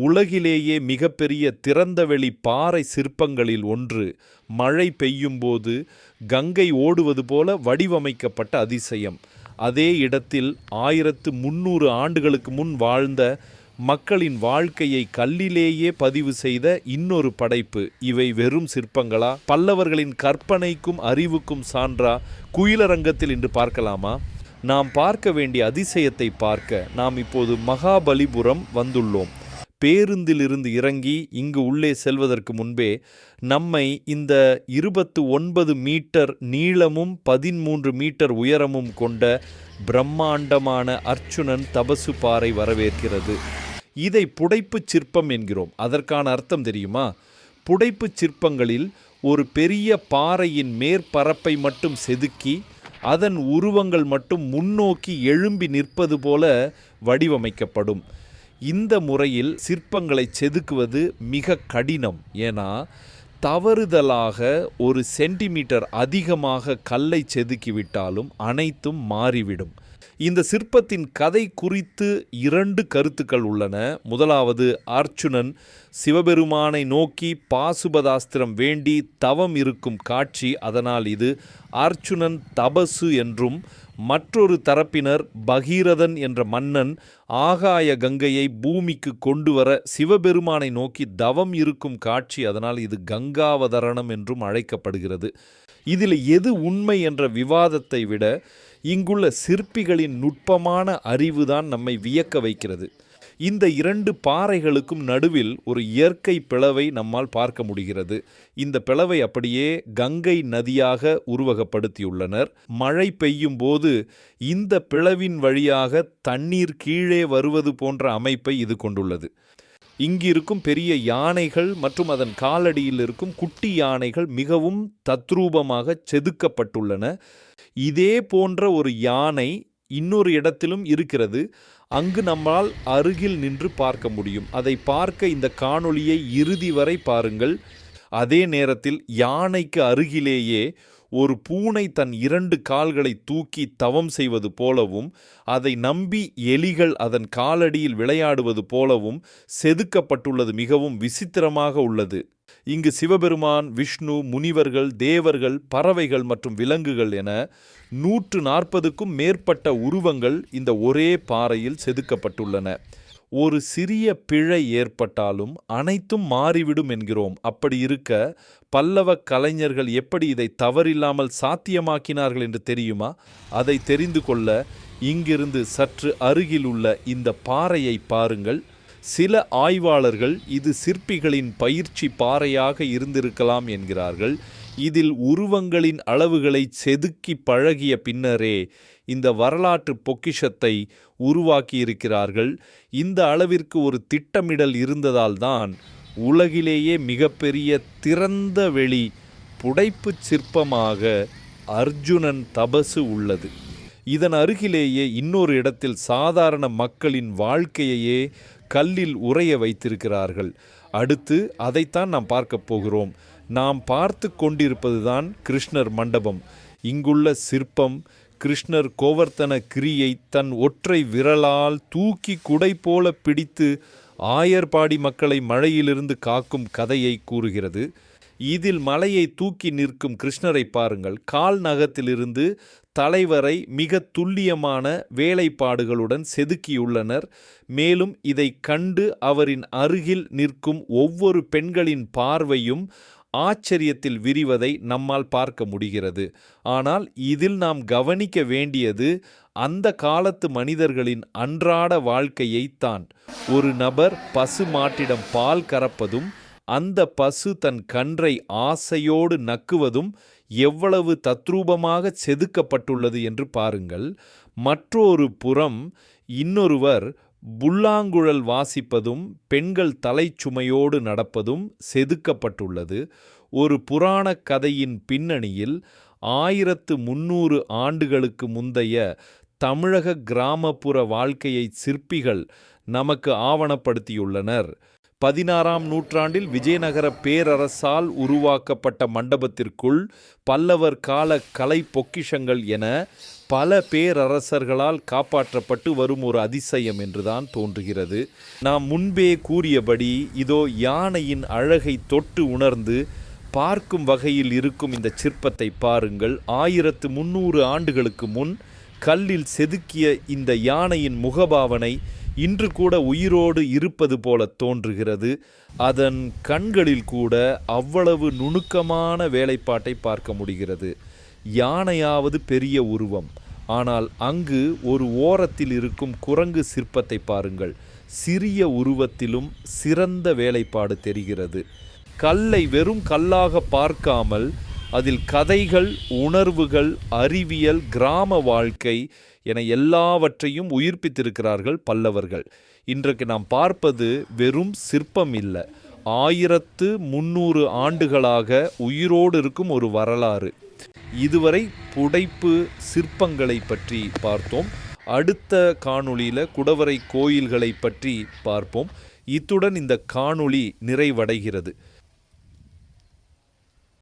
உலகிலேயே மிகப்பெரிய திறந்தவெளி பாறை சிற்பங்களில் ஒன்று. மழை பெய்யும்போது கங்கை ஓடுவது போல வடிவமைக்கப்பட்ட அதிசயம். அதே இடத்தில் 1300 ஆண்டுகளுக்கு முன் வாழ்ந்த மக்களின் வாழ்க்கையை கல்லிலேயே பதிவு செய்த இன்னொரு படைப்பு. இவை வெறும் சிற்பங்களா? பல்லவர்களின் கற்பனைக்கும் அறிவுக்கும் சான்றா? குயிலரங்கத்தில் இன்று பார்க்கலாமா? நாம் பார்க்க வேண்டிய அதிசயத்தை பார்க்க நாம் இப்போது மகாபலிபுரம் வந்துள்ளோம். பேருந்திலிருந்து இறங்கி இங்கு உள்ளே செல்வதற்கு முன்பே நம்மை இந்த 29 மீட்டர் நீளமும் 13 மீட்டர் உயரமும் கொண்ட பிரம்மாண்டமான அர்ச்சுனன் தபசு பாறை வரவேற்கிறது. இதை புடைப்புச் சிற்பம் என்கிறோம். அதற்கான அர்த்தம் தெரியுமா? புடைப்புச் சிற்பங்களில் ஒரு பெரிய பாறையின் மேற்பரப்பை மட்டும் செதுக்கி அதன் உருவங்கள் மட்டும் முன்னோக்கி எழும்பி நிற்பது போல வடிவமைக்கப்படும். இந்த முறையில் சிற்பங்களை செதுக்குவது மிக கடினம். ஏன்னா தவறுதலாக 1 சென்டிமீட்டர் அதிகமாக கல்லை செதுக்கிவிட்டாலும் அனைத்தும் மாறிவிடும். இந்த சிற்பத்தின் கதை குறித்து 2 கருத்துக்கள் உள்ளன. முதலாவது, அர்ச்சுனன் சிவபெருமானை நோக்கி பாசுபதாஸ்திரம் வேண்டி தவம் இருக்கும் காட்சி. அதனால் இது அர்ச்சுனன் தபசு என்றும், மற்றொரு தரப்பினர் பகீரதன் என்ற மன்னன் ஆகாய கங்கையை பூமிக்கு கொண்டு வர சிவபெருமானை நோக்கி தவம் இருக்கும் காட்சி. அதனால் இது கங்காவதரணம் என்றும் அழைக்கப்படுகிறது. இதில் எது உண்மை என்ற விவாதத்தை விட இங்குள்ள சிற்பிகளின் நுட்பமான அறிவுதான் நம்மை வியக்க வைக்கிறது. இந்த 2 பாறைகளுக்கும் நடுவில் ஒரு இயற்கை பிளவை நம்மால் பார்க்க முடிகிறது. இந்த பிளவை அப்படியே கங்கை நதியாக உருவகப்படுத்தியுள்ளனர். மழை பெய்யும் போது இந்த பிளவின் வழியாக தண்ணீர் கீழே வருவது போன்ற அமைப்பை இது கொண்டுள்ளது. இங்கு இருக்கும் பெரிய யானைகள் மற்றும் அதன் காலடியில் இருக்கும் குட்டி யானைகள் மிகவும் தத்ரூபமாக செதுக்கப்பட்டுள்ளன. இதே போன்ற ஒரு யானை இன்னொரு இடத்திலும் இருக்கிறது. அங்கு நம்மால் அருகில் நின்று பார்க்க முடியும். அதை பார்க்க இந்த காணொளியை இறுதி வரை பாருங்கள். அதே நேரத்தில் யானைக்கு அருகிலேயே ஒரு பூனை தன் 2 கால்களை தூக்கி தவம் செய்வது போலவும், அதை நம்பி எலிகள் அதன் காலடியில் விளையாடுவது போலவும் செதுக்கப்பட்டுள்ளது. மிகவும் விசித்திரமாக உள்ளது. இங்கு சிவபெருமான், விஷ்ணு, முனிவர்கள், தேவர்கள், பறவைகள் மற்றும் விலங்குகள் என 140க்கும் மேற்பட்ட உருவங்கள் இந்த ஒரே பாறையில் செதுக்கப்பட்டுள்ளன. ஒரு சிறிய பிழை ஏற்பட்டாலும் அனைத்தும் மாறிவிடும் என்கிறோம். அப்படி இருக்க பல்லவ கலைஞர்கள் எப்படி இதை தவறில்லாமல் சாத்தியமாக்கினார்கள் என்று தெரியுமா? அதை தெரிந்து கொள்ள இங்கிருந்து சற்று அருகில் உள்ள இந்த பாறையை பாருங்கள். சில ஆய்வாளர்கள் இது சிற்பிகளின் பயிற்சி பாறையாக இருந்திருக்கலாம் என்கிறார்கள். இதில் உருவங்களின் அளவுகளை செதுக்கி பழகிய பின்னரே இந்த வரலாற்று பொக்கிஷத்தை உருவாக்கியிருக்கிறார்கள். இந்த அளவிற்கு ஒரு திட்டமிடல் இருந்ததால் தான் உலகிலேயே மிகப்பெரிய திறந்த வெளி புடைப்புச் சிற்பமாக அர்ஜுனன் தபசு உள்ளது. இதன் அருகிலேயே இன்னொரு இடத்தில் சாதாரண மக்களின் வாழ்க்கையையே கல்லில் உறைய வைத்திருக்கிறார்கள். அடுத்து அதைத்தான் நாம் பார்க்க போகிறோம். நாம் பார்த்து கொண்டிருப்பதுதான் கிருஷ்ணர் மண்டபம். இங்குள்ள சிற்பம் கிருஷ்ணர் கோவர்த்தன கிரியை தன் ஒற்றை விரலால் தூக்கி குடை போல பிடித்து ஆயர்பாடி மக்களை மழையிலிருந்து காக்கும் கதையை கூறுகிறது. இதில் மலையை தூக்கி நிற்கும் கிருஷ்ணரை பாருங்கள். கால் நகத்திலிருந்து தலைவரை மிக துல்லியமான வேலைப்பாடுகளுடன் செதுக்கியுள்ளனர். மேலும் இதை கண்டு அவரின் அருகில் நிற்கும் ஒவ்வொரு பெண்களின் பார்வையும் ஆச்சரியத்தில் விரிவதை நம்மால் பார்க்க முடிகிறது. ஆனால் இதில் நாம் கவனிக்க வேண்டியது அந்த காலத்து மனிதர்களின் அன்றாட வாழ்க்கையைத்தான். ஒரு நபர் பசு மாட்டிடம் பால் கறப்பதும், அந்த பசு தன் கன்றை ஆசையோடு நக்குவதும் எவ்வளவு தத்ரூபமாக செதுக்கப்பட்டுள்ளது என்று பாருங்கள். மற்றொரு புறம் இன்னொருவர் புல்லாங்குழல் வாசிப்பதும் பெண்கள் தலைச்சுமையோடு நடப்பதும் செதுக்கப்பட்டுள்ளது. ஒரு புராண கதையின் பின்னணியில் 1300 ஆண்டுகளுக்கு முந்தைய தமிழக கிராமப்புற வாழ்க்கையை சிற்பிகள் நமக்கு ஆவணப்படுத்தியுள்ளனர். 16ஆம் நூற்றாண்டில் விஜயநகர பேரரசால் உருவாக்கப்பட்ட மண்டபத்திற்குள் பல்லவர் கால கலை பொக்கிஷங்கள் என பல பேரரசர்களால் காப்பாற்றப்பட்டு வரும் ஒரு அதிசயம் என்றுதான் தோன்றுகிறது. நாம் முன்பே கூறியபடி இதோ யானையின் அழகை தொட்டு உணர்ந்து பார்க்கும் வகையில் இருக்கும் இந்த சிற்பத்தை பாருங்கள். 1300 ஆண்டுகளுக்கு முன் கல்லில் செதுக்கிய இந்த யானையின் முகபாவனை இன்று கூட உயிரோடு இருப்பது போல தோன்றுகிறது. அதன் கண்களில் கூட அவ்வளவு நுணுக்கமான வேலைப்பாட்டை பார்க்க முடிகிறது. யானையாவது பெரிய உருவம், ஆனால் அங்கு ஒரு ஓரத்தில் இருக்கும் குரங்கு சிற்பத்தை பாருங்கள். சிறிய உருவத்திலும் சிறந்த வேலைப்பாடு தெரிகிறது. கல்லை வெறும் கல்லாக பார்க்காமல் அதில் கதைகள், உணர்வுகள், அறிவியல், கிராம வாழ்க்கை என எல்லாவற்றையும் உயிர்ப்பித்திருக்கிறார்கள் பல்லவர்கள். இன்றைக்கு நாம் பார்ப்பது வெறும் சிற்பம் இல்லை, 1300 ஆண்டுகளாக உயிரோடு இருக்கும் ஒரு வரலாறு. இதுவரை புடைப்பு சிற்பங்களை பற்றி பார்த்தோம். அடுத்த காணொளியில் குடவரை கோயில்களை பற்றி பார்ப்போம். இத்துடன் இந்த காணொளி நிறைவடைகிறது.